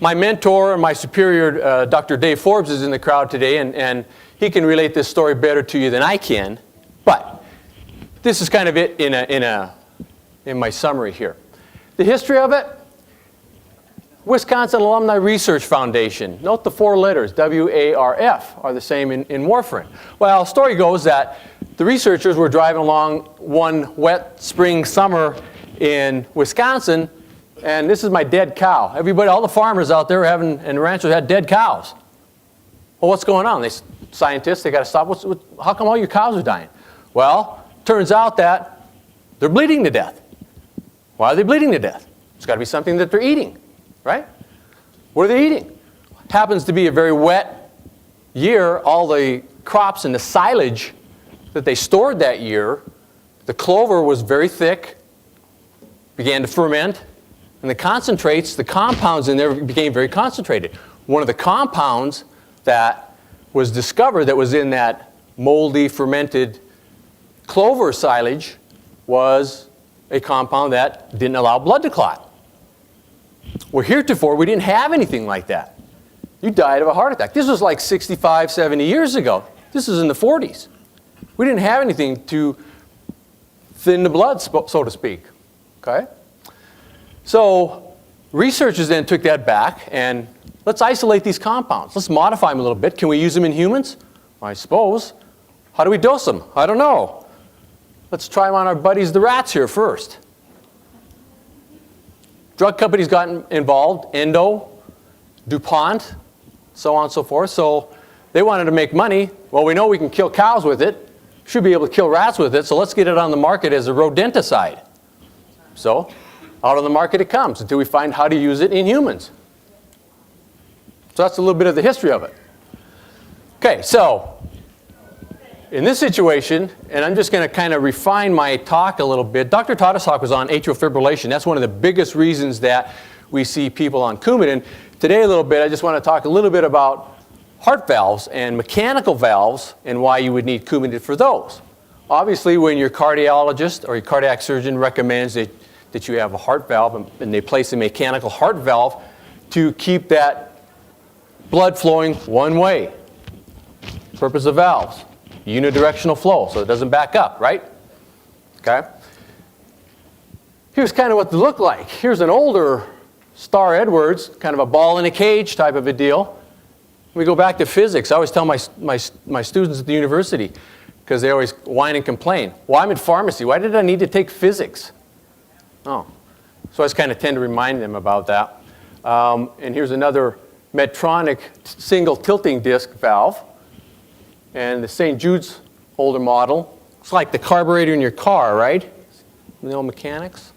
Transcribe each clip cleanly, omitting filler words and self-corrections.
My mentor and my superior, Dr. Dave Forbes, is in the crowd today, and he can relate this story better to you than I can. But this is kind of it in my summary here. The history of it: Wisconsin Alumni Research Foundation. Note the 4 letters, WARF, are the same in warfarin. Well, the story goes that the researchers were driving along one wet spring summer in Wisconsin, and this is my dead cow. Everybody, all the farmers out there and ranchers had dead cows. Well, what's going on? Scientists, they got to stop. How come all your cows are dying? Well, turns out that they're bleeding to death. Why are they bleeding to death? It's got to be something that they're eating, right? What are they eating? Happens to be a very wet year. All the crops and the silage that they stored that year, the clover was very thick, began to ferment, and the concentrates, the compounds in there became very concentrated. One of the compounds that was discovered that was in that moldy, fermented clover silage was a compound that didn't allow blood to clot. Well, heretofore, we didn't have anything like that. You died of a heart attack. This was like 65, 70 years ago. This is in the 40s. We didn't have anything to thin the blood, so to speak. Okay? So researchers then took that back and let's isolate these compounds. Let's modify them a little bit. Can we use them in humans? I suppose. How do we dose them? I don't know. Let's try them on our buddies, the rats, here first. Drug companies got involved, Endo, DuPont, so on and so forth. So they wanted to make money. Well, we know we can kill cows with it. Should be able to kill rats with it, so let's get it on the market as a rodenticide. So out on the market it comes until we find how to use it in humans. So that's a little bit of the history of it. Okay, so in this situation, and I'm just going to kind of refine my talk a little bit. Dr. Tata's talk was on atrial fibrillation. That's one of the biggest reasons that we see people on Coumadin. Today a little bit, I just want to talk a little bit about heart valves and mechanical valves and why you would need Coumadin for those. Obviously, when your cardiologist or your cardiac surgeon recommends that you have a heart valve and they place a mechanical heart valve to keep that blood flowing one way. Purpose of valves: unidirectional flow, so it doesn't back up, right? Okay. Here's kind of what they look like. Here's an older Star Edwards, kind of a ball in a cage type of a deal. We go back to physics. I always tell my students at the university, because they always whine and complain. Well, I'm in pharmacy. Why did I need to take physics? Oh. So I just kind of tend to remind them about that. And here's another Medtronic single tilting disc valve. And the St. Jude's older model. It's like the carburetor in your car, right? You know, mechanics.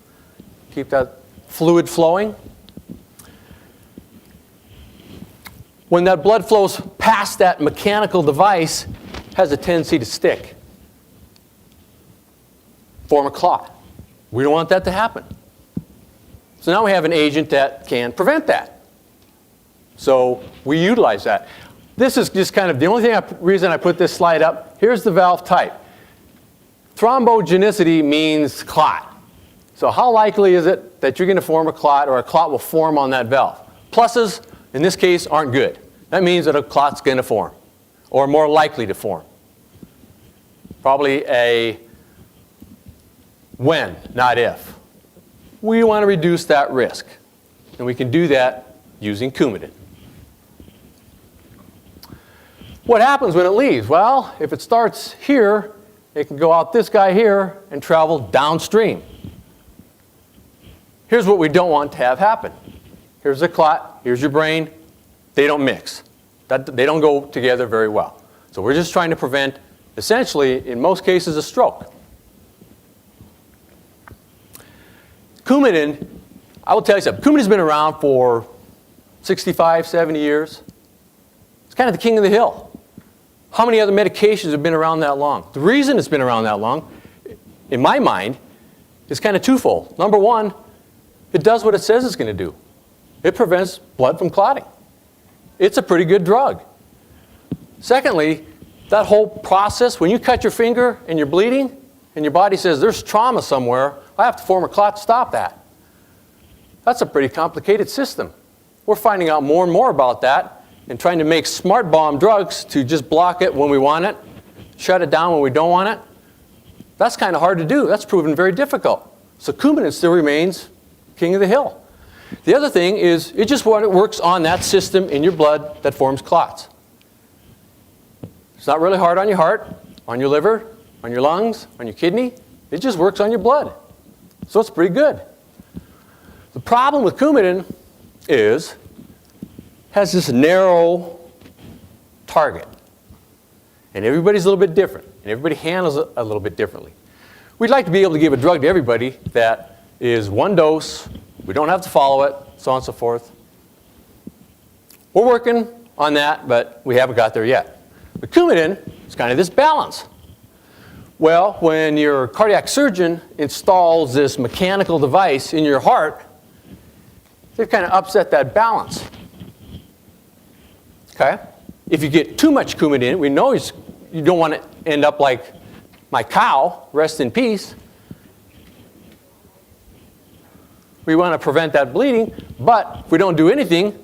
Keep that fluid flowing. When that blood flows past that mechanical device, it has a tendency to stick. Form a clot. We don't want that to happen. So now we have an agent that can prevent that. So we utilize that. This is just kind of the only reason I put this slide up. Here's the valve type. Thrombogenicity means clot. So how likely is it that you're going to form a clot or a clot will form on that valve? Pluses, in this case, aren't good. That means that a clot's going to form, or more likely to form. Probably a when, not if. We want to reduce that risk, and we can do that using Coumadin. What happens when it leaves? Well, if it starts here, it can go out this guy here and travel downstream. Here's what we don't want to have happen. Here's a clot, here's your brain. They don't mix. They don't go together very well. So we're just trying to prevent, essentially, in most cases, a stroke. Coumadin, I will tell you something. Coumadin's been around for 65, 70 years. It's kind of the king of the hill. How many other medications have been around that long? The reason it's been around that long, in my mind, is kind of twofold. Number one, it does what it says it's going to do. It prevents blood from clotting. It's a pretty good drug. Secondly, that whole process, when you cut your finger and you're bleeding, and your body says there's trauma somewhere, I have to form a clot to stop that. That's a pretty complicated system. we're finding out more and more about that and trying to make smart bomb drugs to just block it when we want it, shut it down when we don't want it. That's kind of hard to do. That's proven very difficult. So Coumadin still remains king of the hill. The other thing is it just works on that system in your blood that forms clots. It's not really hard on your heart, on your liver, on your lungs, on your kidney. It just works on your blood. So it's pretty good. The problem with Coumadin is has this narrow target. And everybody's a little bit different. And everybody handles it a little bit differently. We'd like to be able to give a drug to everybody that is one dose. We don't have to follow it, so on and so forth. We're working on that, but we haven't got there yet. But Coumadin is kind of this balance. Well, when your cardiac surgeon installs this mechanical device in your heart, they've kind of upset that balance. Okay? If you get too much Coumadin, we know you don't want to end up like my cow, rest in peace. We want to prevent that bleeding, but if we don't do anything,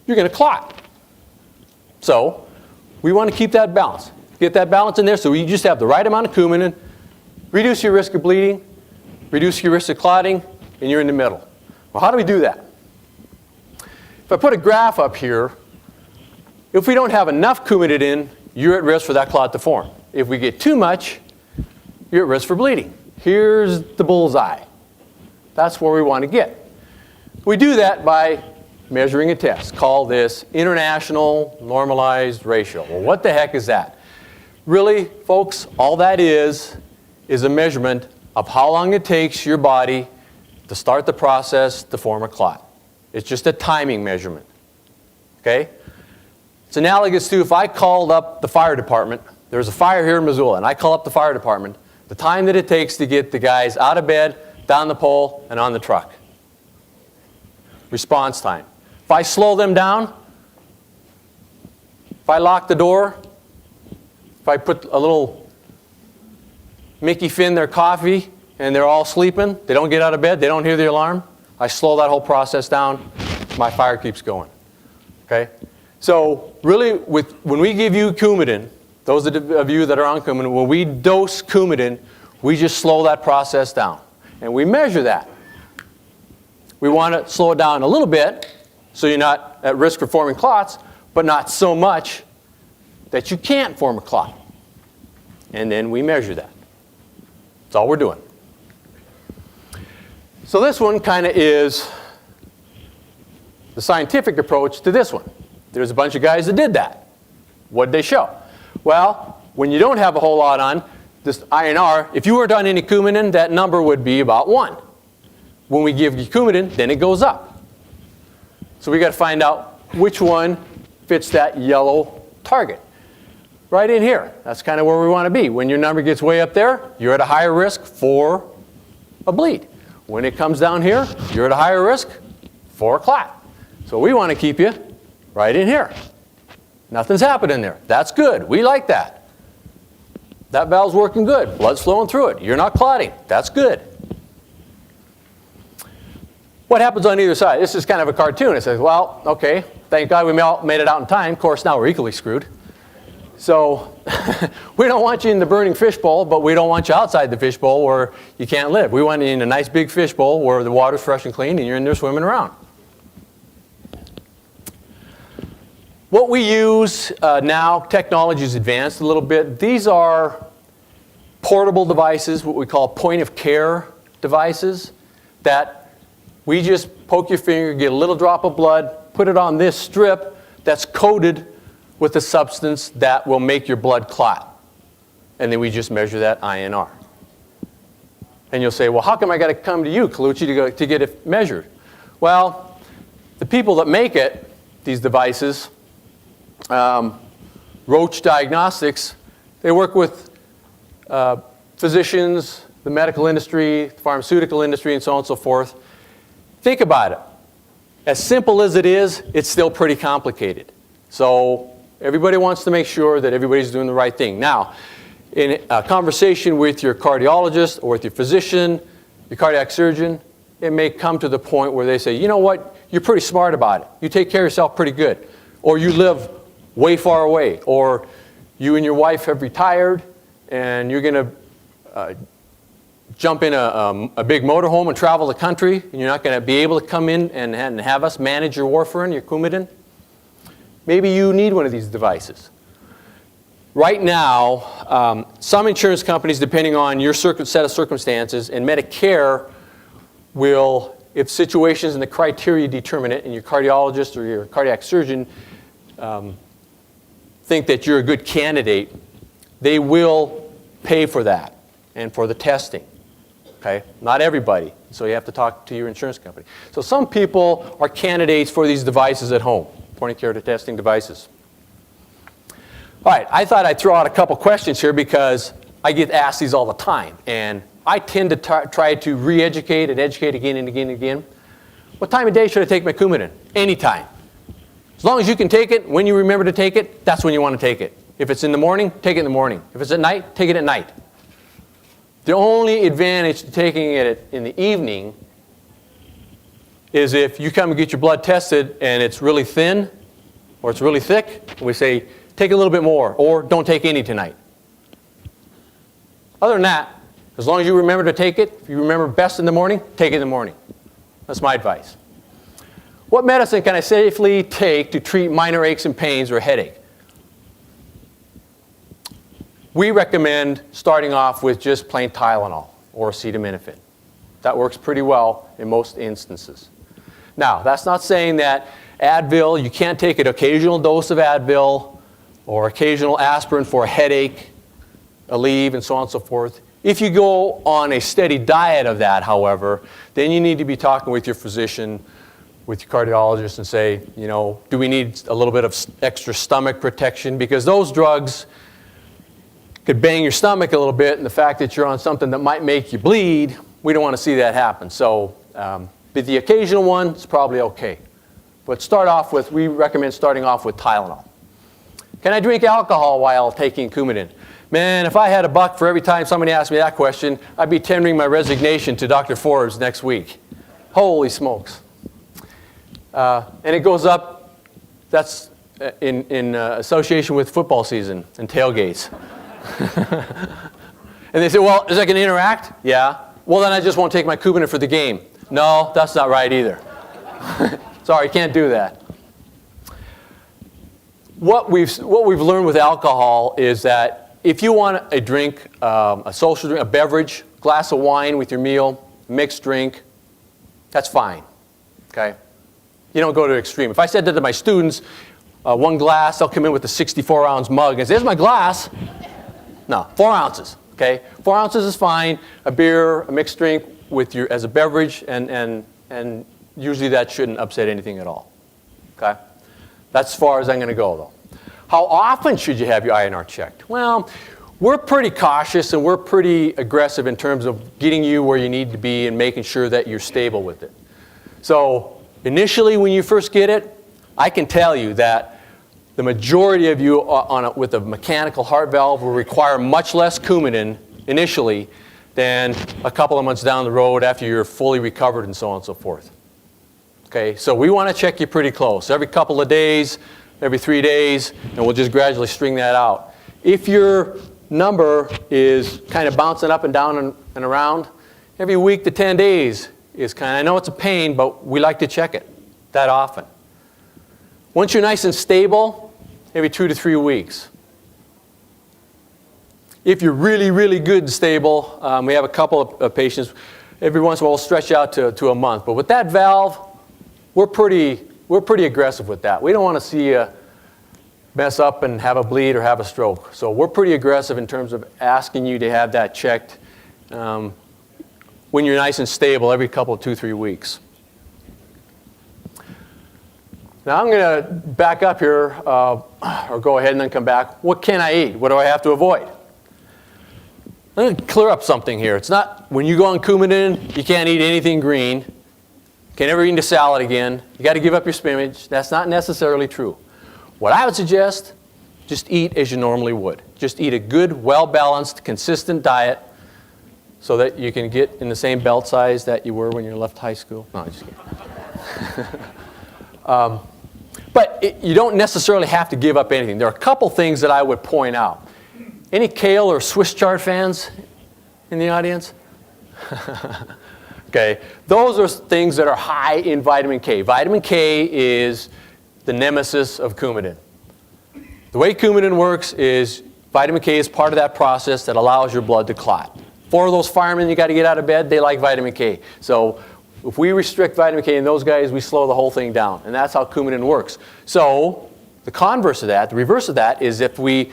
you're going to clot. So we want to keep that balance. Get that balance in there so you just have the right amount of Coumadin, reduce your risk of bleeding, reduce your risk of clotting, and you're in the middle. Well, how do we do that? If I put a graph up here, if we don't have enough Coumadin in, you're at risk for that clot to form. If we get too much, you're at risk for bleeding. Here's the bullseye. That's where we want to get. We do that by measuring a test. Call this international normalized ratio. Well, what the heck is that? Really, folks, all that is a measurement of how long it takes your body to start the process to form a clot. It's just a timing measurement. Okay? It's analogous to if I called up the fire department. There's a fire here in Missoula, and I call up the fire department. The time that it takes to get the guys out of bed, down the pole, and on the truck. Response time. If I slow them down, if I lock the door, if I put a little Mickey Finn their coffee and they're all sleeping, they don't get out of bed, they don't hear the alarm, I slow that whole process down, my fire keeps going. Okay? So really, when we give you Coumadin, those of you that are on Coumadin, when we dose Coumadin, we just slow that process down. And we measure that. We want to slow it down a little bit so you're not at risk for forming clots, but not so much that you can't form a clot. And then we measure that. That's all we're doing. So this one kind of is the scientific approach to this one. There's a bunch of guys that did that. What did they show? Well, when you don't have a whole lot on, this INR, if you weren't on any Coumadin, that number would be about 1. When we give you Coumadin, then it goes up. So we got to find out which one fits that yellow target. Right in here. That's kind of where we want to be. When your number gets way up there, you're at a higher risk for a bleed. When it comes down here, you're at a higher risk for a clot. So we want to keep you right in here. Nothing's happening there. That's good. We like that. That valve's working good. Blood's flowing through it. You're not clotting. That's good. What happens on either side? This is kind of a cartoon. It says, well, okay, thank God we all made it out in time. Of course, now we're equally screwed. So we don't want you in the burning fishbowl, but we don't want you outside the fishbowl where you can't live. We want you in a nice big fishbowl where the water's fresh and clean and you're in there swimming around. What we use now, technology's advanced a little bit. These are portable devices, what we call point-of-care devices, that we just poke your finger, get a little drop of blood, put it on this strip that's coated with a substance that will make your blood clot. And then we just measure that INR. And you'll say, well, how come I got to come to you, Colucci, to get it measured? Well, the people that make it, these devices, Roche Diagnostics, they work with physicians, the medical industry, the pharmaceutical industry, and so on and so forth. Think about it. As simple as it is, it's still pretty complicated. So everybody wants to make sure that everybody's doing the right thing. Now, in a conversation with your cardiologist or with your physician, your cardiac surgeon, it may come to the point where they say, you know what, you're pretty smart about it. You take care of yourself pretty good. Or you live way far away. Or you and your wife have retired and you're going to jump in a big motorhome and travel the country, and you're not going to be able to come in and have us manage your warfarin, your Coumadin. Maybe you need one of these devices. Right now, some insurance companies, depending on your set of circumstances, and Medicare will, if situations and the criteria determine it, and your cardiologist or your cardiac surgeon think that you're a good candidate, they will pay for that and for the testing. Okay? Not everybody. So you have to talk to your insurance company. So some people are candidates for these devices at home, point-of-care testing devices. All right, I thought I'd throw out a couple questions here because I get asked these all the time. And I tend to try to re-educate and educate again and again and again. What time of day should I take my Coumadin? Anytime. As long as you can take it, when you remember to take it, that's when you want to take it. If it's in the morning, take it in the morning. If it's at night, take it at night. The only advantage to taking it in the evening is if you come and get your blood tested and it's really thin or it's really thick, and we say, take a little bit more, or don't take any tonight. Other than that, as long as you remember to take it, if you remember best in the morning, take it in the morning. That's my advice. What medicine can I safely take to treat minor aches and pains or headache? We recommend starting off with just plain Tylenol or acetaminophen. That works pretty well in most instances. Now, that's not saying that Advil, you can't take an occasional dose of Advil or occasional aspirin for a headache, Aleve, and so on and so forth. If you go on a steady diet of that, however, then you need to be talking with your physician, with your cardiologist, and say, you know, do we need a little bit of extra stomach protection? Because those drugs could bang your stomach a little bit, and the fact that you're on something that might make you bleed, we don't want to see that happen. So but the occasional one is probably okay. But we recommend starting off with Tylenol. Can I drink alcohol while taking Coumadin? Man, if I had $1 for every time somebody asked me that question, I'd be tendering my resignation to Dr. Forbes next week. Holy smokes. And it goes up, that's in association with football season and tailgates. And they say, well, is that going to interact? Yeah. Well, then I just won't take my Coumadin for the game. No, that's not right either. Sorry, you can't do that. What we've learned with alcohol is that if you want a drink, a social drink, a beverage, glass of wine with your meal, mixed drink, that's fine. Okay? You don't go to the extreme. If I said that to my students, one glass, they'll come in with a 64-ounce mug and say, there's my glass. No, 4 ounces. Okay? 4 ounces is fine. A beer, a mixed drink with as a beverage, and usually that shouldn't upset anything at all. Okay? That's as far as I'm going to go, though. How often should you have your INR checked? Well, we're pretty cautious and we're pretty aggressive in terms of getting you where you need to be and making sure that you're stable with it. So initially, when you first get it, I can tell you that the majority of you with a mechanical heart valve will require much less Coumadin initially than a couple of months down the road after you're fully recovered and so on and so forth. Okay, so we want to check you pretty close. Every couple of days, every 3 days, and we'll just gradually string that out. If your number is kind of bouncing up and down and around, every week to 10 days is I know it's a pain, but we like to check it that often. Once you're nice and stable, every 2 to 3 weeks. If you're really, really good and stable, we have a couple of patients, every once in a while we'll stretch out to a month. But with that valve, we're pretty aggressive with that. We don't want to see you mess up and have a bleed or have a stroke. So we're pretty aggressive in terms of asking you to have that checked when you're nice and stable every couple of 2-3 weeks. Now I'm going to back up here, or go ahead and then come back. What can I eat? What do I have to avoid? I'm going to clear up something here. It's not, when you go on Coumadin, you can't eat anything green. You can never eat a salad again. You got to give up your spinach. That's not necessarily true. What I would suggest, just eat as you normally would. Just eat a good, well-balanced, consistent diet. so that you can get in the same belt size that you were when you left high school. No, I'm just kidding. But you don't necessarily have to give up anything. There are a couple things that I would point out. Any kale or Swiss chard fans in the audience? Okay, those are things that are high in vitamin K. Vitamin K is the nemesis of Coumadin. The way Coumadin works is vitamin K is part of that process that allows your blood to clot. For those firemen, you got to get out of bed, they like vitamin K. So if we restrict vitamin K in those guys, we slow the whole thing down. And that's how Coumadin works. So the converse of that, the reverse of that, is if we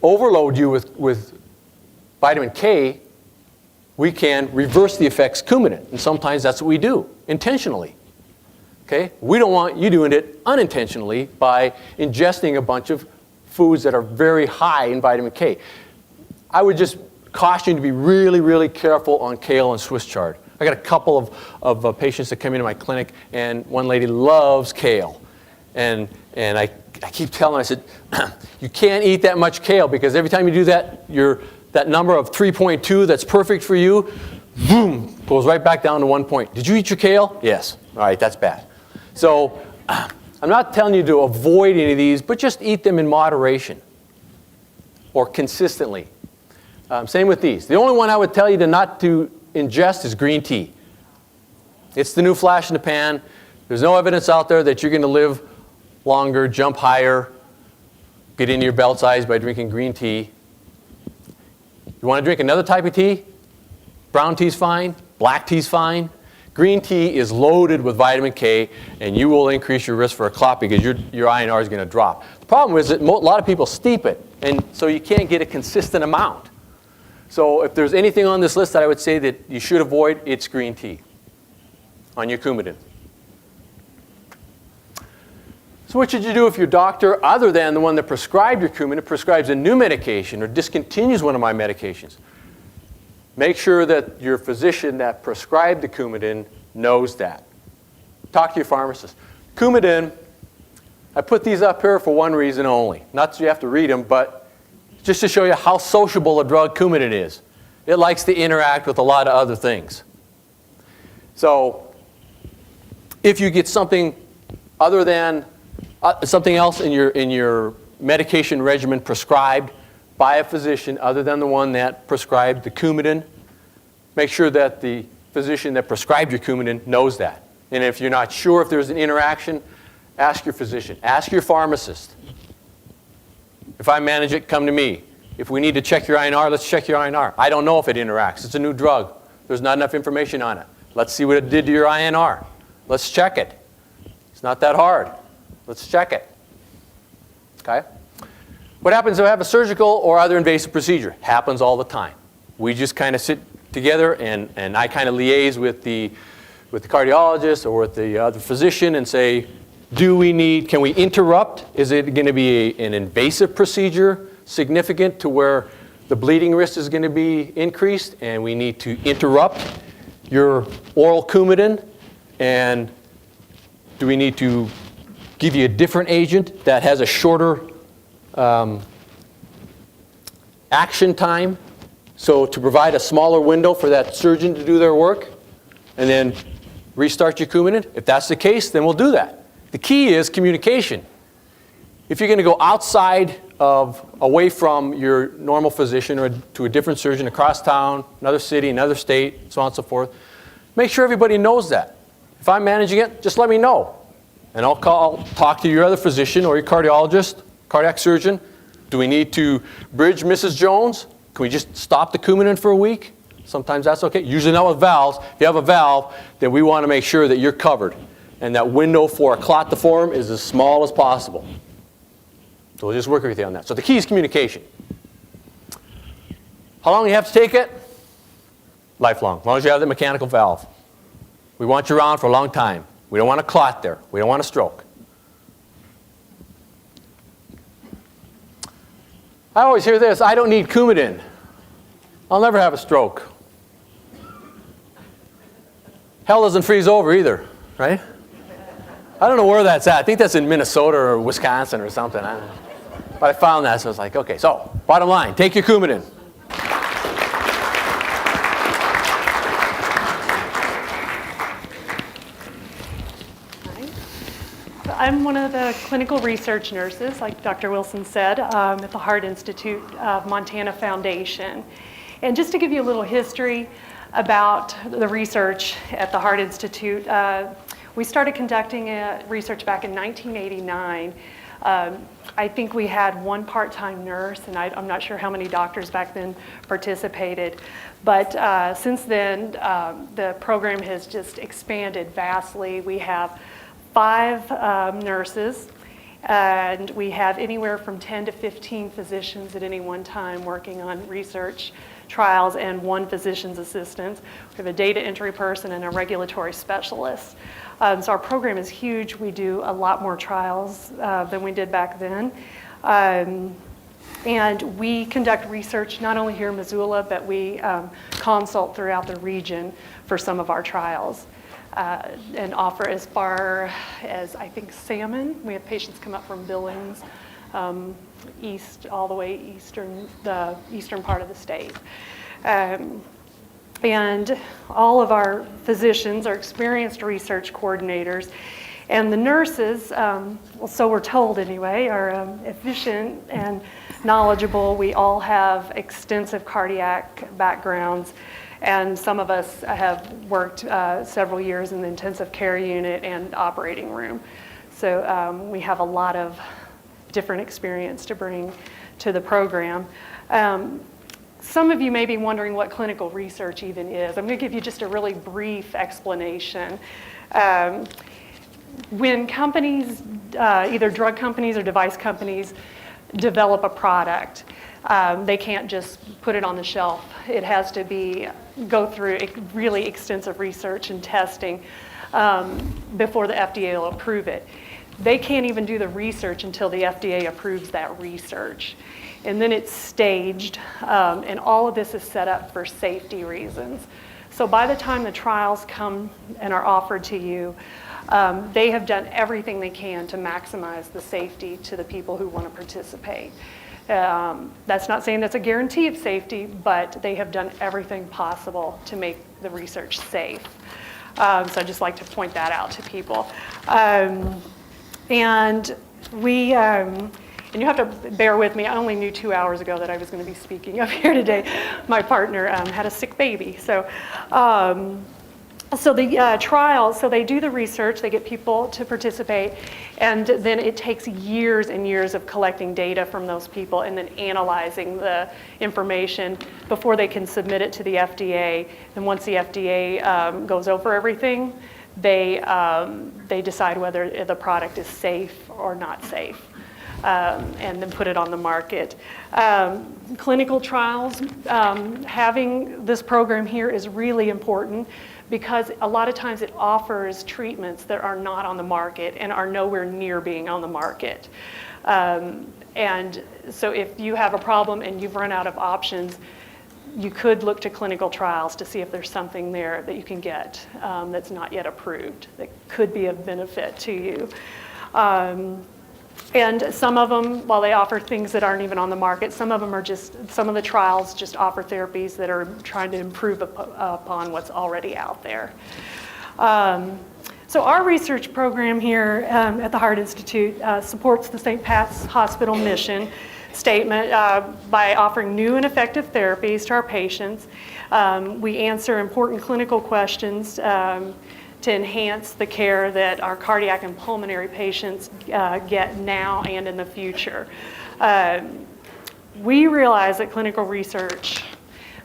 overload you with vitamin K, we can reverse the effects of Coumadin. And sometimes that's what we do, intentionally. Okay? We don't want you doing it unintentionally by ingesting a bunch of foods that are very high in vitamin K. I would just caution you to be really, really careful on kale and Swiss chard. I got a couple of patients that come into my clinic, and one lady loves kale. And I keep telling her, I said, you can't eat that much kale because every time you do that, that number of 3.2 that's perfect for you, boom, goes right back down to 1 point. Did you eat your kale? Yes. All right, that's bad. So I'm not telling you to avoid any of these, but just eat them in moderation or consistently. Same with these. The only one I would tell you not to ingest is green tea. It's the new flash in the pan. There's no evidence out there that you're going to live longer, jump higher, get into your belt size by drinking green tea. You want to drink another type of tea? Brown tea's fine. Black tea's fine. Green tea is loaded with vitamin K, and you will increase your risk for a clot because your INR is going to drop. The problem is that a lot of people steep it, and so you can't get a consistent amount. So if there's anything on this list that I would say that you should avoid, it's green tea on your Coumadin. So what should you do if your doctor, other than the one that prescribed your Coumadin, prescribes a new medication or discontinues one of my medications? Make sure that your physician that prescribed the Coumadin knows that. Talk to your pharmacist. Coumadin, I put these up here for one reason only. Not so you have to read them, but just to show you how sociable a drug Coumadin is. It likes to interact with a lot of other things. So if you get something other than something else in your medication regimen prescribed by a physician other than the one that prescribed the Coumadin, make sure that the physician that prescribed your Coumadin knows that. And if you're not sure if there's an interaction, ask your physician. Ask your pharmacist. If I manage it, come to me. If we need to check your INR, let's check your INR. I don't know if it interacts. It's a new drug. There's not enough information on it. Let's see what it did to your INR. Let's check it. It's not that hard. Let's check it. Okay? What happens if I have a surgical or other invasive procedure? Happens all the time. We just kind of sit together and I kind of liaise with the cardiologist or with the other physician and say, can we interrupt? Is it going to be an invasive procedure, significant to where the bleeding risk is going to be increased and we need to interrupt your oral Coumadin? And do we need to give you a different agent that has a shorter action time, so to provide a smaller window for that surgeon to do their work and then restart your Coumadin? If that's the case, then we'll do that. The key is communication. If you're going to go away from your normal physician or to a different surgeon across town, another city, another state, so on and so forth, make sure everybody knows that. If I'm managing it, just let me know. And I'll talk to your other physician or your cardiologist, cardiac surgeon. Do we need to bridge Mrs. Jones? Can we just stop the Coumadin for a week? Sometimes that's okay. Usually not with valves. If you have a valve, then we want to make sure that you're covered and that window for a clot to form is as small as possible. So we'll just work with you on that. So the key is communication. How long do you have to take it? Lifelong, as long as you have the mechanical valve. We want you around for a long time. We don't want a clot there. We don't want a stroke. I always hear this, I don't need Coumadin. I'll never have a stroke. Hell doesn't freeze over either, right? I don't know where that's at. I think that's in Minnesota or Wisconsin or something. But I found that, so I was like, okay. So, bottom line, take your Coumadin. I'm one of the clinical research nurses, like Dr. Wilson said, at the Heart Institute of Montana Foundation. And just to give you a little history about the research at the Heart Institute, we started conducting research back in 1989. I think we had one part-time nurse, and I'm not sure how many doctors back then participated. But since then, the program has just expanded vastly. We have 5 nurses, and we have anywhere from 10 to 15 physicians at any one time working on research trials, and 1 physician's assistant. We have a data entry person and a regulatory specialist. So our program is huge. We do a lot more trials than we did back then. And we conduct research not only here in Missoula, but we consult throughout the region for some of our trials and offer as far as, I think, Salmon. We have patients come up from Billings, east, all the way the eastern part of the state. And all of our physicians are experienced research coordinators. And the nurses, well, so we're told anyway, are efficient and knowledgeable. We all have extensive cardiac backgrounds. And some of us have worked several years in the intensive care unit and operating room. So we have a lot of different experience to bring to the program. Some of you may be wondering what clinical research even is. I'm going to give you just a really brief explanation. When companies, either drug companies or device companies, develop a product, they can't just put it on the shelf. It has to go through really extensive research and testing before the FDA will approve it. They can't even do the research until the FDA approves that research. And then it's staged, and all of this is set up for safety reasons. So by the time the trials come and are offered to you, they have done everything they can to maximize the safety to the people who want to participate. That's not saying that's a guarantee of safety, but they have done everything possible to make the research safe. So I'd just like to point that out to people. And you have to bear with me. I only knew 2 hours ago that I was going to be speaking up here today. My partner had a sick baby. So the trials, so they do the research, they get people to participate, and then it takes years and years of collecting data from those people and then analyzing the information before they can submit it to the FDA. And once the FDA goes over everything, they decide whether the product is safe or not safe. And then put it on the market. Clinical trials, having this program here is really important because a lot of times it offers treatments that are not on the market and are nowhere near being on the market. And so if you have a problem and you've run out of options, you could look to clinical trials to see if there's something there that you can get that's not yet approved that could be of benefit to you. And some of them, while they offer things that aren't even on the market, some of the trials just offer therapies that are trying to improve upon what's already out there. So our research program here at the Heart Institute supports the St. Pat's Hospital mission statement by offering new and effective therapies to our patients. We answer important clinical questions to enhance the care that our cardiac and pulmonary patients get now and in the future. We realize that clinical research,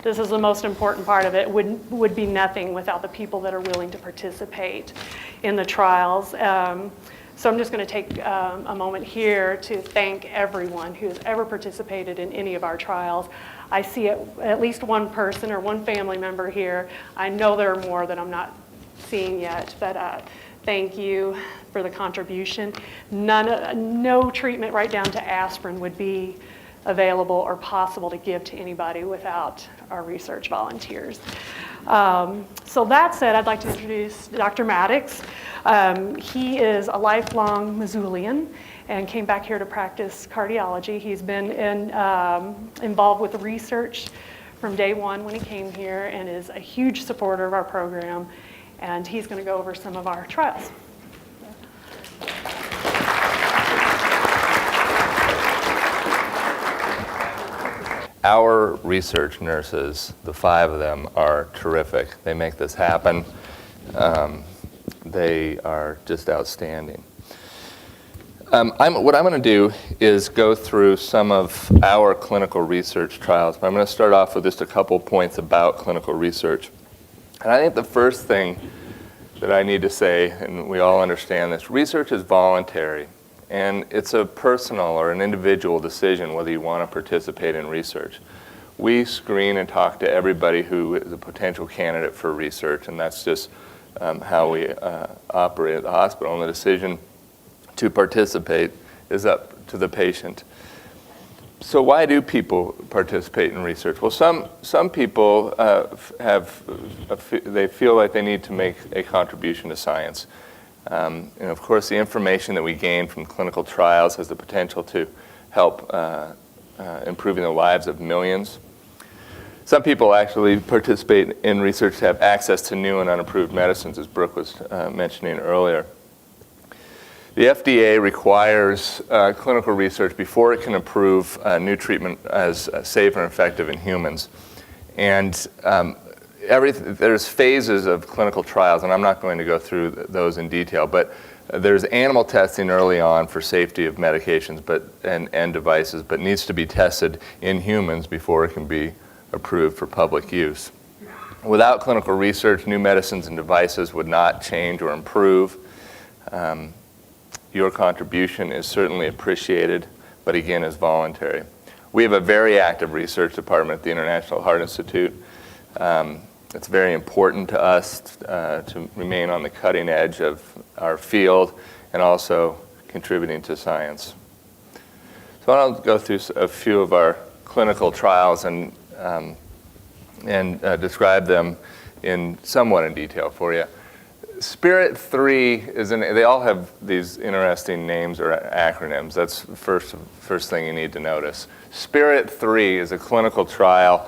this is the most important part of it, would be nothing without the people that are willing to participate in the trials. So I'm just going to take a moment here to thank everyone who has ever participated in any of our trials. I see at least one person or one family member here. I know there are more that I'm not seeing yet, but thank you for the contribution. No treatment right down to aspirin would be available or possible to give to anybody without our research volunteers. So that said, I'd like to introduce Dr. Maddox. He is a lifelong Missoulian and came back here to practice cardiology. He's been involved with the research from day one when he came here and is a huge supporter of our program. And he's going to go over some of our trials. our research nurses, the 5 of them, are terrific. They make this happen. They are just outstanding. What I'm going to do is go through some of our clinical research trials. But I'm going to start off with just a couple points about clinical research. And I think the first thing that I need to say, and we all understand this, research is voluntary. And it's a personal or an individual decision whether you want to participate in research. We screen and talk to everybody who is a potential candidate for research, and that's just how we operate at the hospital. And the decision to participate is up to the patient. So why do people participate in research? Well, some people they feel like they need to make a contribution to science. And of course, the information that we gain from clinical trials has the potential to help improving the lives of millions. Some people actually participate in research to have access to new and unapproved medicines, as Brooke was mentioning earlier. The FDA requires clinical research before it can approve new treatment as safe and effective in humans. And there's phases of clinical trials, and I'm not going to go through those in detail, but there's animal testing early on for safety of medications and devices, but needs to be tested in humans before it can be approved for public use. Without clinical research, new medicines and devices would not change or improve. Your contribution is certainly appreciated, but again is voluntary. We have a very active research department at the International Heart Institute. It's very important to us to remain on the cutting edge of our field and also contributing to science. So I'll go through a few of our clinical trials and describe them somewhat in detail for you. Spirit 3 they all have these interesting names or acronyms. That's the first thing you need to notice. Spirit 3 is a clinical trial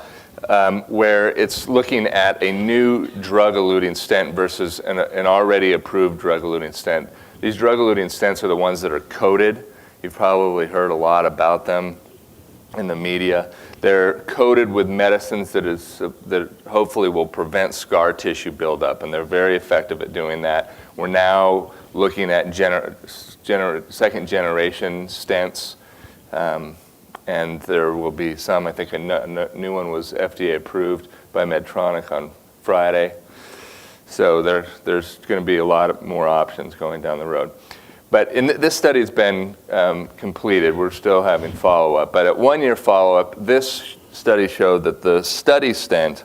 where it's looking at a new drug-eluting stent versus an already approved drug-eluting stent. These drug-eluting stents are the ones that are coated. You've probably heard a lot about them in the media. They're coated with medicines that hopefully will prevent scar tissue buildup, and they're very effective at doing that. We're now looking at second generation stents, and there will be some. I think a new one was FDA approved by Medtronic on Friday. So there's going to be a lot more options going down the road. But this study's been completed. We're still having follow-up. But at 1-year follow-up, this study showed that the study stent,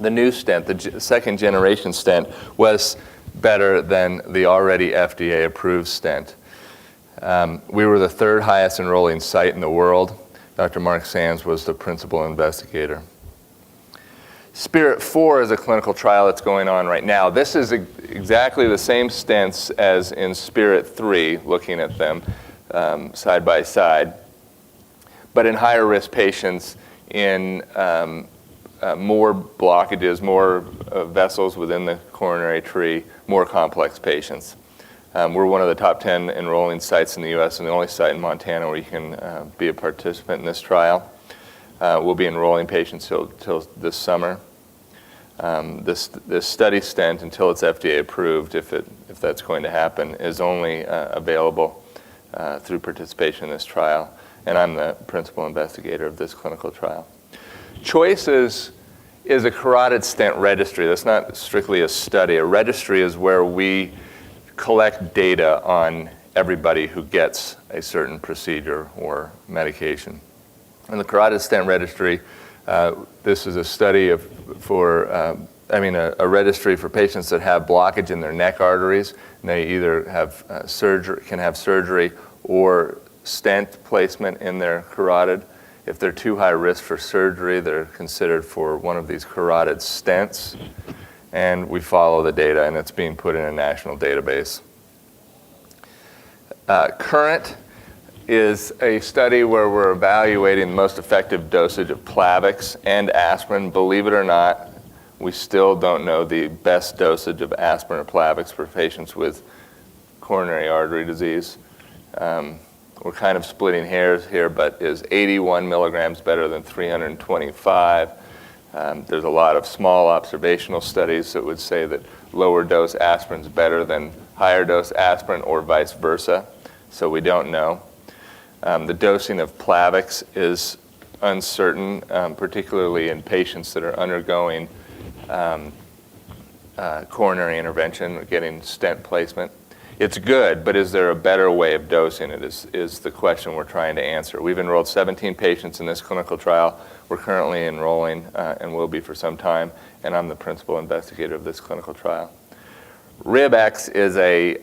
the new stent, the second generation stent, was better than the already FDA-approved stent. We were the 3rd highest enrolling site in the world. Dr. Mark Sands was the principal investigator. Spirit 4 is a clinical trial that's going on right now. This is exactly the same stents as in Spirit 3, looking at them side by side, but in higher risk patients in more blockages, more vessels within the coronary tree, more complex patients. We're one of the top 10 enrolling sites in the U.S. and the only site in Montana where you can be a participant in this trial. We'll be enrolling patients till this summer. This study stent, until it's FDA approved, if that's going to happen, is only available through participation in this trial. And I'm the principal investigator of this clinical trial. Choices is a carotid stent registry. That's not strictly a study. A registry is where we collect data on everybody who gets a certain procedure or medication. In the carotid stent registry, this is a study a registry for patients that have blockage in their neck arteries, and they either have can have surgery or stent placement in their carotid. If they're too high risk for surgery, they're considered for one of these carotid stents, and we follow the data, and it's being put in a national database. Current is a study where we're evaluating the most effective dosage of Plavix and aspirin. Believe it or not, we still don't know the best dosage of aspirin or Plavix for patients with coronary artery disease. we're kind of splitting hairs here, but is 81 milligrams better than 325? There's a lot of small observational studies that would say that lower dose aspirin is better than higher dose aspirin or vice versa, so we don't know. The dosing of Plavix is uncertain, particularly in patients that are undergoing coronary intervention or getting stent placement. It's good, but is there a better way of dosing it is the question we're trying to answer. We've enrolled 17 patients in this clinical trial. We're currently enrolling and will be for some time, and I'm the principal investigator of this clinical trial. RibX is a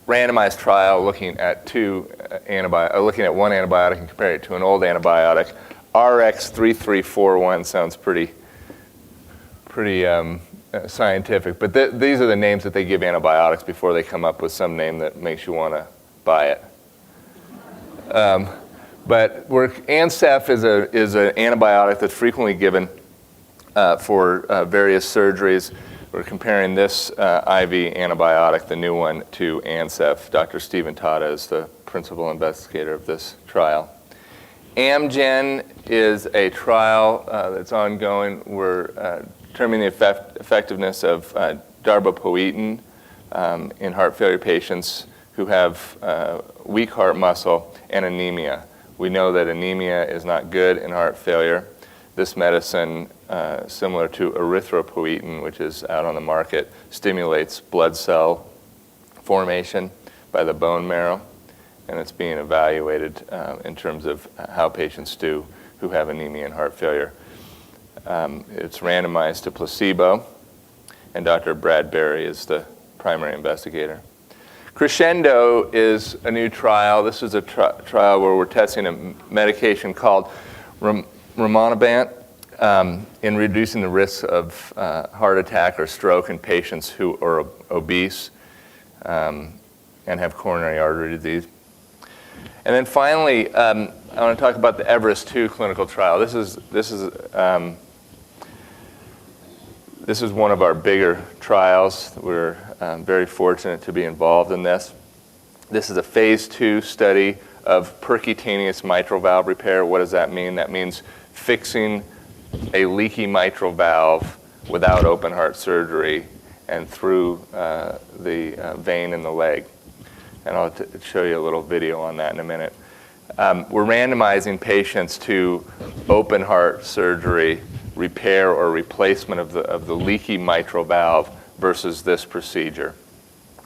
randomized trial looking at looking at one antibiotic and comparing it to an old antibiotic. RX3341 sounds pretty scientific, but these are the names that they give antibiotics before they come up with some name that makes you want to buy it. But Ancef is an antibiotic that's frequently given for various surgeries. We're comparing this IV antibiotic, the new one, to Ancef. Dr. Stephen Tata is the principal investigator of this trial. Amgen is a trial that's ongoing. We're determining the effectiveness of darbepoetin in heart failure patients who have weak heart muscle and anemia. We know that anemia is not good in heart failure. This medicine, similar to erythropoietin, which is out on the market, stimulates blood cell formation by the bone marrow, and it's being evaluated in terms of how patients do who have anemia and heart failure. It's randomized to placebo, and Dr. Brad Berry is the primary investigator. Crescendo is a new trial. This is a trial where we're testing a medication called rimonabant in reducing the risk of heart attack or stroke in patients who are obese and have coronary artery disease. And then finally, I want to talk about the Everest 2 clinical trial. This is one of our bigger trials. We're very fortunate to be involved in this. This is a phase 2 study of percutaneous mitral valve repair. What does that mean? That means fixing a leaky mitral valve without open heart surgery and through the vein in the leg. And I'll show you a little video on that in a minute. We're randomizing patients to open heart surgery, repair or replacement of the leaky mitral valve versus this procedure,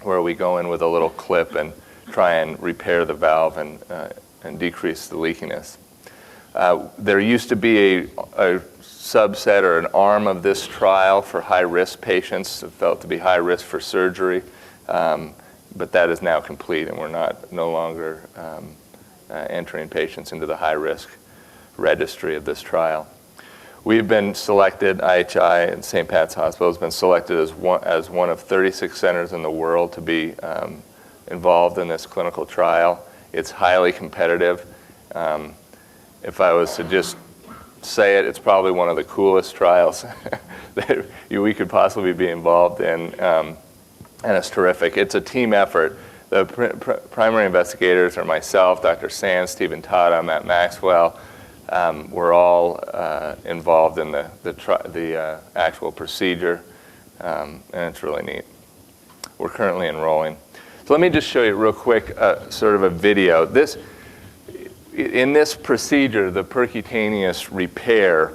where we go in with a little clip and try and repair the valve and decrease the leakiness. There used to be a subset or an arm of this trial for high-risk patients that felt to be high risk for surgery, but that is now complete, and we're no longer entering patients into the high-risk registry of this trial. We've been selected, IHI and St. Pat's Hospital has been selected as one of 36 centers in the world to be involved in this clinical trial. It's highly competitive. If I was to just say it, it's probably one of the coolest trials that we could possibly be involved in, and it's terrific. It's a team effort. The primary investigators are myself, Dr. Sands, Stephen Tata, Matt Maxwell. We're all involved in the actual procedure, and it's really neat. We're currently enrolling. So let me just show you real quick sort of a video. In this procedure, the percutaneous repair,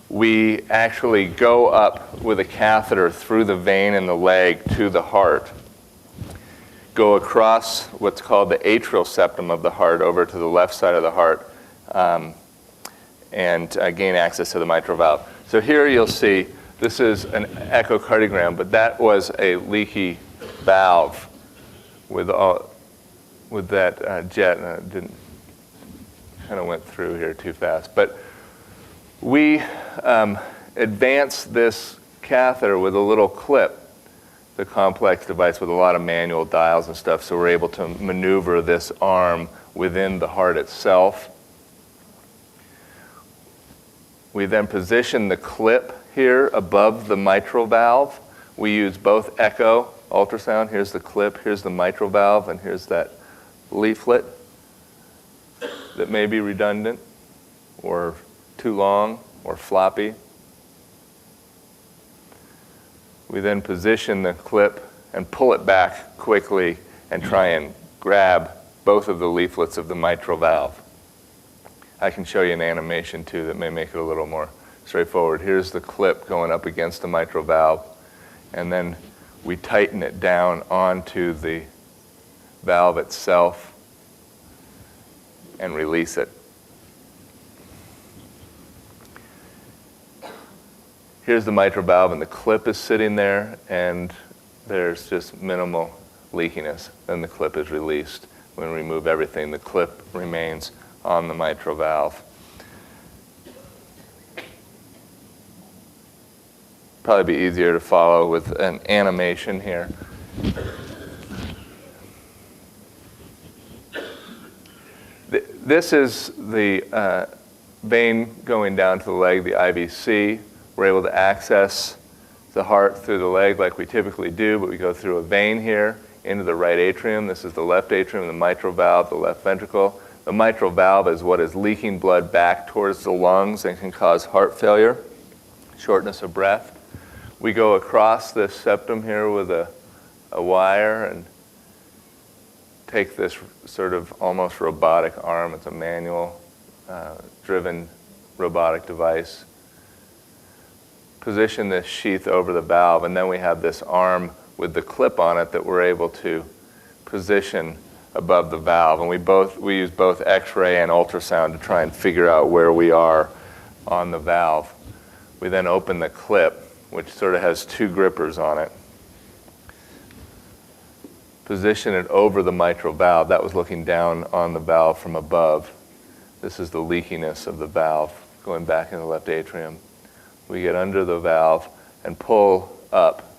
we actually go up with a catheter through the vein in the leg to the heart, go across what's called the atrial septum of the heart over to the left side of the heart, and gain access to the mitral valve. So here you'll see, this is an echocardiogram, but that was a leaky valve with that jet, and it didn't, kind of went through here too fast. But we advanced this catheter with a little clip, the complex device with a lot of manual dials and stuff, so we're able to maneuver this arm within the heart itself. We then position the clip here above the mitral valve. We use both echo, ultrasound. Here's the clip, here's the mitral valve, and here's that leaflet. that may be redundant or too long or floppy. We then position the clip and pull it back quickly and try and grab both of the leaflets of the mitral valve. I can show you an animation too that may make it a little more straightforward. Here's the clip going up against the mitral valve, and then we tighten it down onto the valve itself and release it. Here's the mitral valve, and the clip is sitting there, and there's just minimal leakiness. Then the clip is released. When we remove everything, the clip remains on the mitral valve. Probably be easier to follow with an animation here. This is the vein going down to the leg, the IVC. We're able to access the heart through the leg like we typically do, but we go through a vein here into the right atrium. This is the left atrium, the mitral valve, the left ventricle. The mitral valve is what is leaking blood back towards the lungs and can cause heart failure, shortness of breath. We go across this septum here with a wire and take this sort of almost robotic arm. It's a manual driven robotic device. Position this sheath over the valve, and then we have this arm with the clip on it that we're able to position above the valve. And we use both X-ray and ultrasound to try and figure out where we are on the valve. We then open the clip, which sort of has two grippers on it. Position it over the mitral valve. That was looking down on the valve from above. This is the leakiness of the valve going back in the left atrium. We get under the valve and pull up.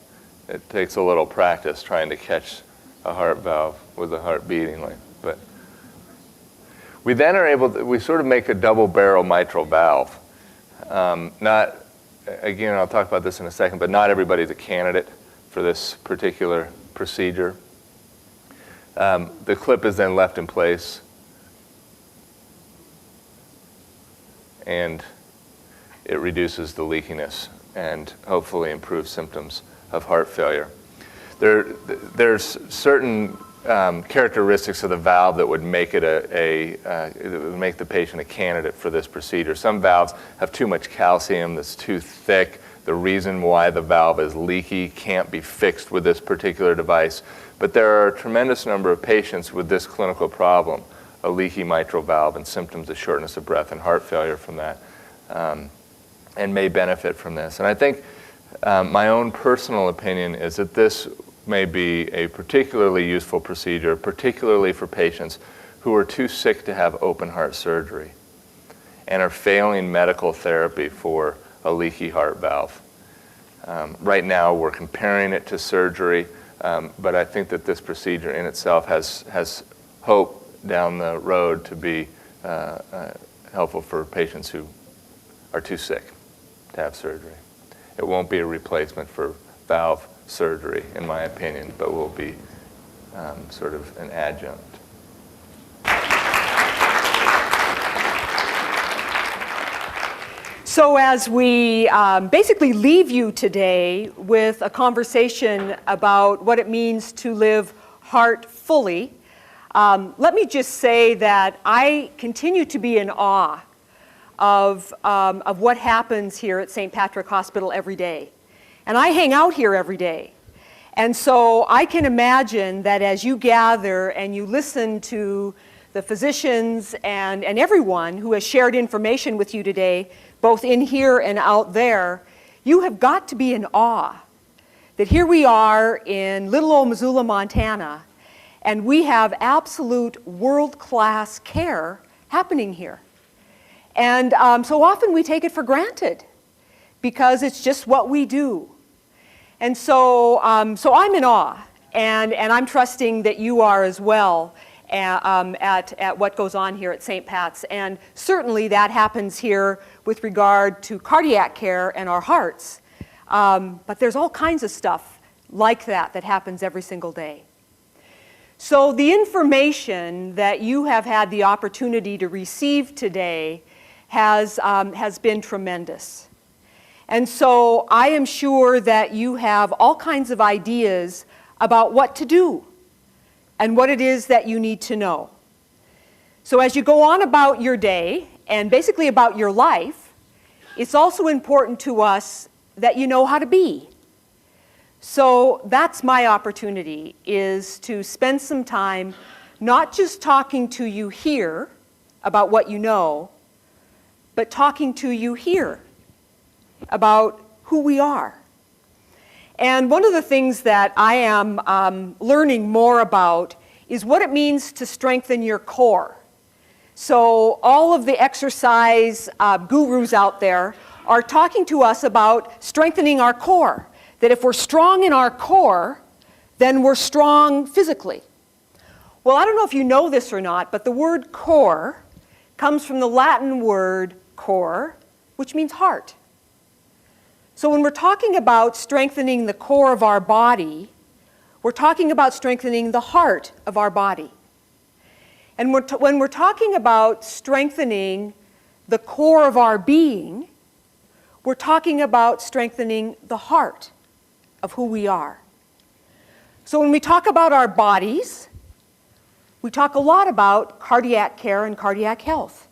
It takes a little practice trying to catch a heart valve with the heart beating, but we then are able to, we sort of make a double barrel mitral valve. Again, I'll talk about this in a second, but not everybody's a candidate for this particular procedure. The clip is then left in place, and it reduces the leakiness and hopefully improves symptoms of heart failure. There's certain characteristics of the valve that would make it make the patient a candidate for this procedure. Some valves have too much calcium that's too thick. The reason why the valve is leaky can't be fixed with this particular device. But there are a tremendous number of patients with this clinical problem, a leaky mitral valve and symptoms of shortness of breath and heart failure from that, and may benefit from this. And I think my own personal opinion is that this may be a particularly useful procedure, particularly for patients who are too sick to have open heart surgery and are failing medical therapy for a leaky heart valve. Right now, we're comparing it to surgery, but I think that this procedure in itself has hope down the road to be helpful for patients who are too sick to have surgery. It won't be a replacement for valve surgery, in my opinion, but will be sort of an adjunct. So as we basically leave you today with a conversation about what it means to live heart fully, let me just say that I continue to be in awe of what happens here at St. Patrick Hospital every day. And I hang out here every day. And so I can imagine that as you gather and you listen to the physicians and everyone who has shared information with you today, both in here and out there, you have got to be in awe that here we are in little old Missoula, Montana, and we have absolute world-class care happening here. And so often we take it for granted because it's just what we do. And so, so I'm in awe, and I'm trusting that you are as well at what goes on here at St. Pat's. And certainly that happens here with regard to cardiac care and our hearts. But there's all kinds of stuff like that happens every single day. So the information that you have had the opportunity to receive today has been tremendous. And so I am sure that you have all kinds of ideas about what to do and what it is that you need to know. So as you go on about your day and basically about your life, it's also important to us that you know how to be. So that's my opportunity, is to spend some time not just talking to you here about what you know, but talking to you here about who we are. And one of the things that I am learning more about is what it means to strengthen your core. So all of the exercise gurus out there are talking to us about strengthening our core. That if we're strong in our core, then we're strong physically. Well, I don't know if you know this or not, but the word core comes from the Latin word cor, which means heart. So when we're talking about strengthening the core of our body, we're talking about strengthening the heart of our body. And when we're talking about strengthening the core of our being, we're talking about strengthening the heart of who we are. So when we talk about our bodies, we talk a lot about cardiac care and cardiac health.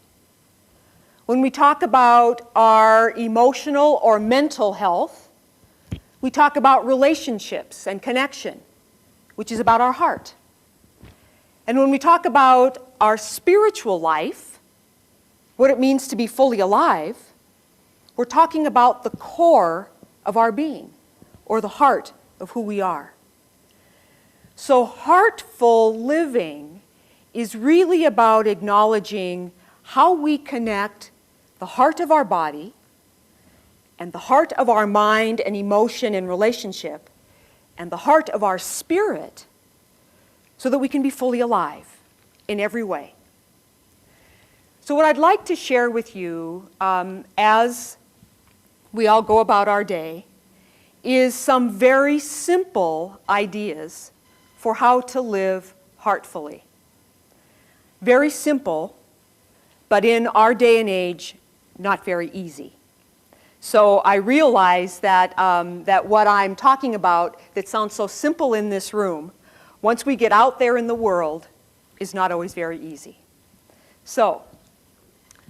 When we talk about our emotional or mental health, we talk about relationships and connection, which is about our heart. And when we talk about our spiritual life, what it means to be fully alive, we're talking about the core of our being, or the heart of who we are. So heartful living is really about acknowledging how we connect the heart of our body and the heart of our mind and emotion and relationship and the heart of our spirit so that we can be fully alive in every way. So what I'd like to share with you as we all go about our day is some very simple ideas for how to live heartfully. Very simple, but in our day and age, not very easy. So I realize that, that what I'm talking about that sounds so simple in this room, once we get out there in the world, is not always very easy. So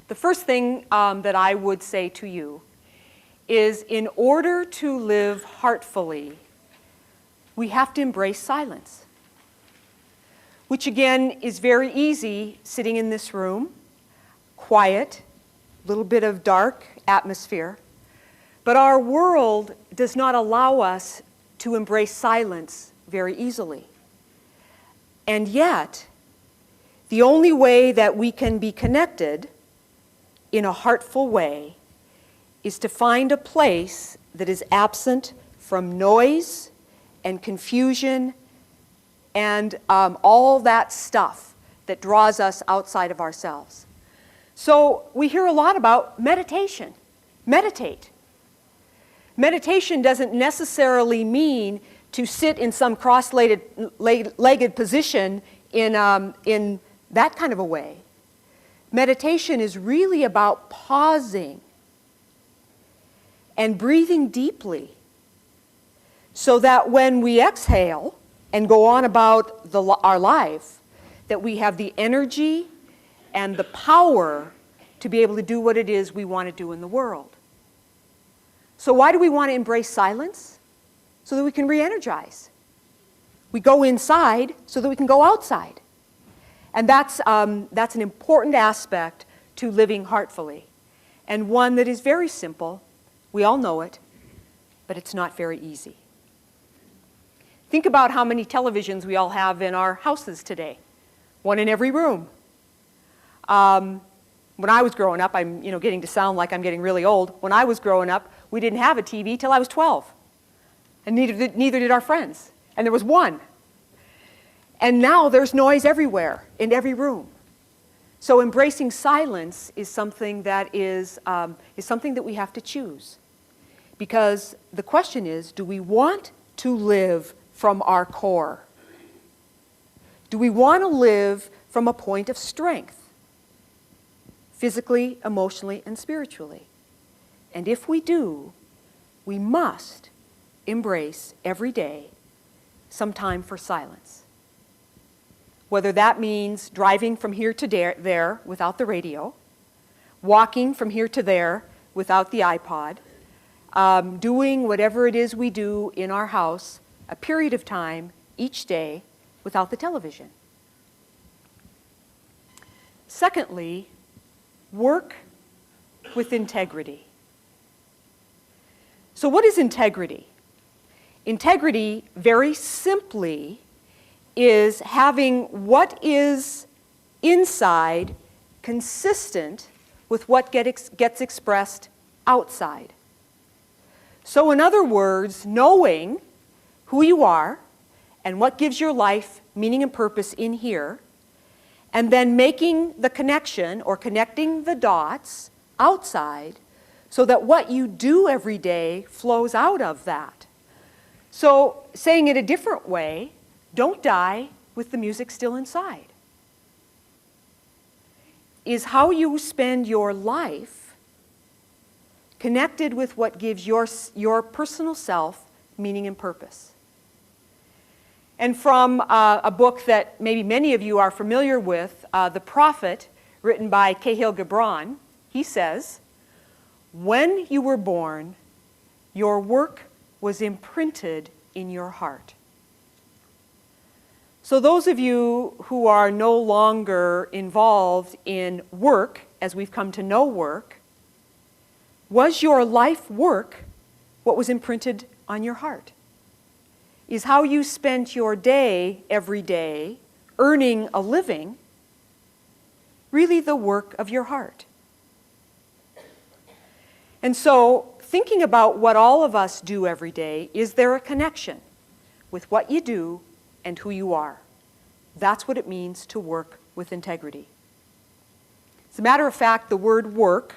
the first thing that I would say to you is, in order to live heartfully, we have to embrace silence, which again is very easy sitting in this room, quiet, a little bit of dark atmosphere. But our world does not allow us to embrace silence very easily. And yet, the only way that we can be connected in a heartful way is to find a place that is absent from noise and confusion and all that stuff that draws us outside of ourselves. So we hear a lot about meditation. Meditate. Meditation doesn't necessarily mean to sit in some cross-legged position in that kind of a way. Meditation is really about pausing and breathing deeply so that when we exhale and go on about our life, that we have the energy and the power to be able to do what it is we want to do in the world. So why do we want to embrace silence? So that we can re-energize. We go inside so that we can go outside. And that's an important aspect to living heartfully, and one that is very simple. We all know it, but it's not very easy. Think about how many televisions we all have in our houses today. One in every room. When I was growing up, I'm getting to sound like I'm getting really old. When I was growing up, we didn't have a TV till I was 12. And neither did our friends. And there was one. And now there's noise everywhere, in every room. So embracing silence is something that is something that we have to choose. Because the question is, do we want to live from our core? Do we want to live from a point of strength, physically, emotionally, and spiritually? And if we do, we must embrace every day some time for silence. Whether that means driving from here to there without the radio, walking from here to there without the iPod, doing whatever it is we do in our house a period of time each day without the television. Secondly, work with integrity. So what is integrity? Integrity, very simply, is having what is inside consistent with what gets expressed outside. So in other words, knowing who you are and what gives your life meaning and purpose in here, and then making the connection or connecting the dots outside so that what you do every day flows out of that. So saying it a different way, don't die with the music still inside. Is how you spend your life connected with what gives your personal self meaning and purpose. And from a book that maybe many of you are familiar with, The Prophet, written by Cahill Gibran, he says, "When you were born, your work was imprinted in your heart." So those of you who are no longer involved in work, as we've come to know work, was your life work what was imprinted on your heart? Is how you spent your day every day earning a living really the work of your heart? And so, thinking about what all of us do every day, is there a connection with what you do and who you are? That's what it means to work with integrity. As a matter of fact, the word work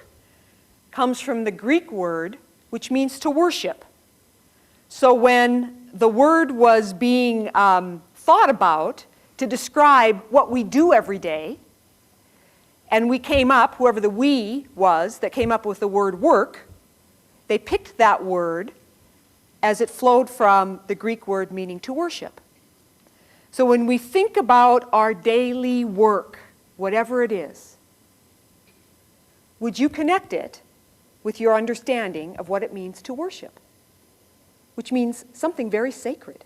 comes from the Greek word which means to worship. So when the word was being thought about to describe what we do every day, and we came up, whoever the we was that came up with the word work, they picked that word as it flowed from the Greek word meaning to worship. So when we think about our daily work, whatever it is, would you connect it with your understanding of what it means to worship? Which means something very sacred.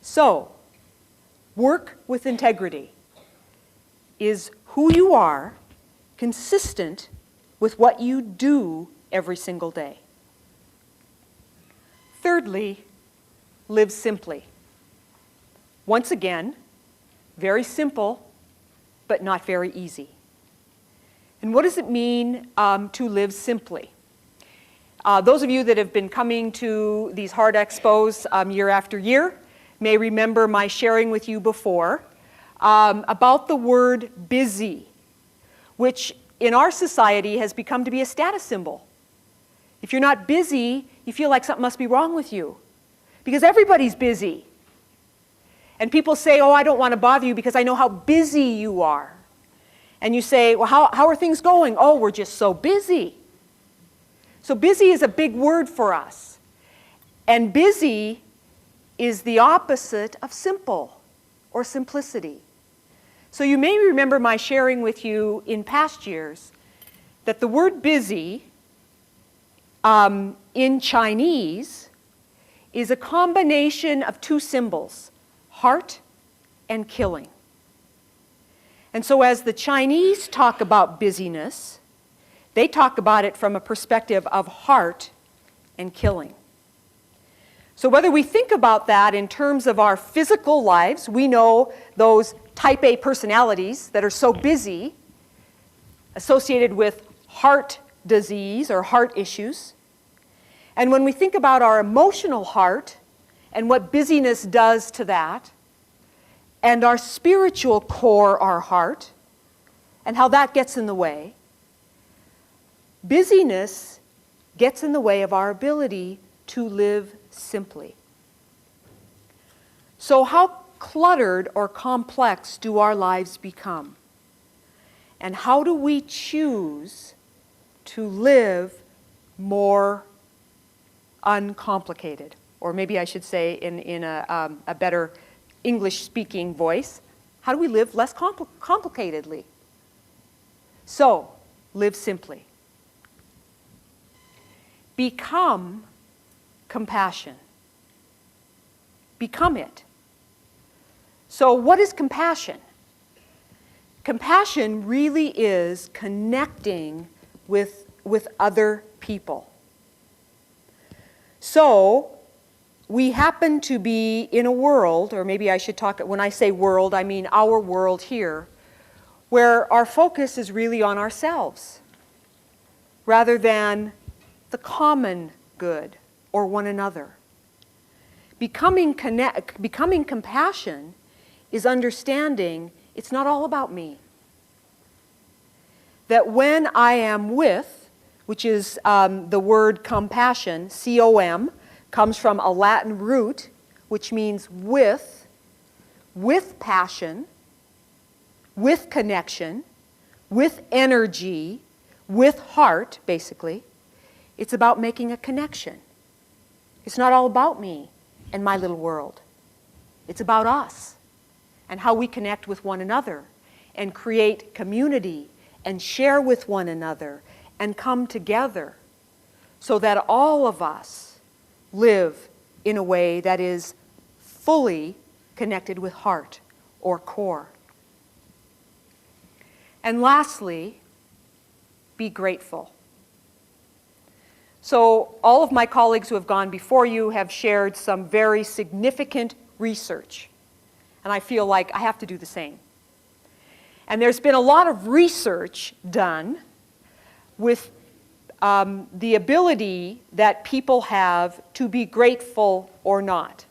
So, work with integrity is who you are, consistent with what you do every single day. Thirdly, live simply. Once again, very simple, but not very easy. And what does it mean to live simply? Those of you that have been coming to these Heart Expos year after year may remember my sharing with you before about the word busy, which in our society has become to be a status symbol. If you're not busy, you feel like something must be wrong with you, because everybody's busy. And people say, "Oh, I don't want to bother you because I know how busy you are." And you say, "Well, how are things going?" "Oh, we're just so busy." So busy is a big word for us. And busy is the opposite of simple or simplicity. So you may remember my sharing with you in past years that the word busy in Chinese is a combination of two symbols, heart and killing. And so as the Chinese talk about busyness, they talk about it from a perspective of heart and killing. So whether we think about that in terms of our physical lives, we know those type A personalities that are so busy, associated with heart disease or heart issues. And when we think about our emotional heart and what busyness does to that, and our spiritual core, our heart, and how that gets in the way, busyness gets in the way of our ability to live simply. So how cluttered or complex do our lives become? And how do we choose to live more uncomplicated? Or maybe I should say in a better English-speaking voice, how do we live less complicatedly? So, live simply. Become compassion. Become it. So what is compassion? Compassion really is connecting with other people. So we happen to be in a world, or maybe I should talk, when I say world, I mean our world here, where our focus is really on ourselves rather than the common good or one another. Becoming compassion is understanding it's not all about me. That when I am with, which is the word compassion, C-O-M, comes from a Latin root, which means with passion, with connection, with energy, with heart, basically. It's about making a connection. It's not all about me and my little world. It's about us and how we connect with one another and create community and share with one another and come together so that all of us live in a way that is fully connected with heart or core. And lastly, be grateful. So all of my colleagues who have gone before you have shared some very significant research. And I feel like I have to do the same. And there's been a lot of research done with the ability that people have to be grateful or not.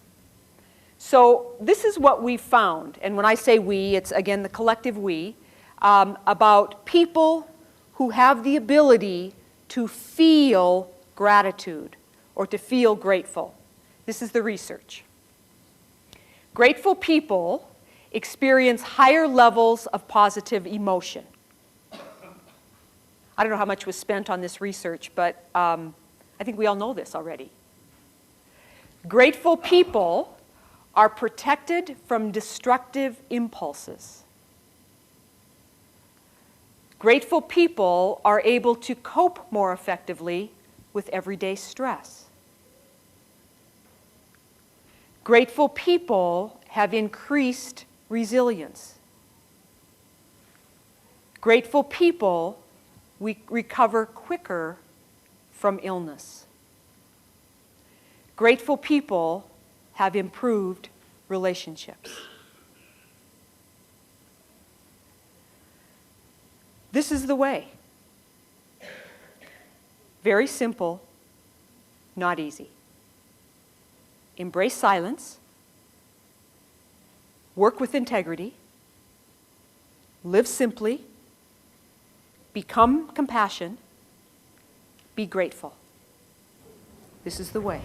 So this is what we found. And when I say we, it's again the collective we, about people who have the ability to feel gratitude or to feel grateful. This is the research. Grateful people experience higher levels of positive emotion. I don't know how much was spent on this research, but I think we all know this already. Grateful people are protected from destructive impulses. Grateful people are able to cope more effectively with everyday stress. Grateful people have increased resilience. Grateful people recover quicker from illness. Grateful people have improved relationships. This is the way. Very simple, not easy. Embrace silence. Work with integrity. Live simply. Become compassion. Be grateful. This is the way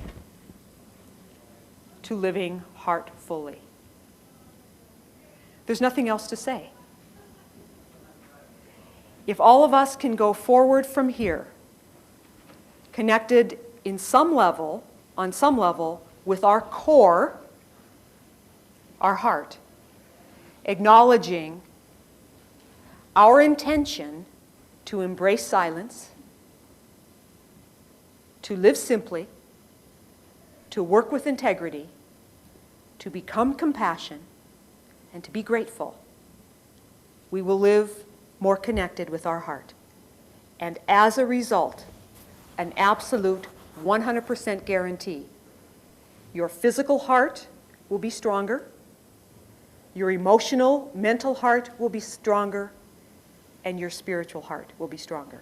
to living heartfully. There's nothing else to say. If all of us can go forward from here, connected in some level, on some level, with our core, our heart, acknowledging our intention to embrace silence, to live simply, to work with integrity, to become compassion, and to be grateful, we will live more connected with our heart. And as a result, an absolute 100% guarantee, your physical heart will be stronger, your emotional, mental heart will be stronger, and your spiritual heart will be stronger.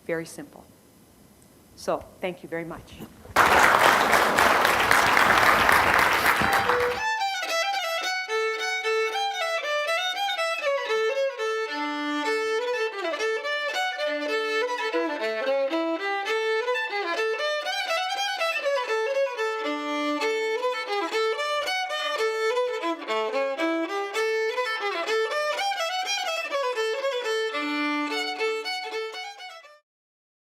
Very simple. So, thank you very much.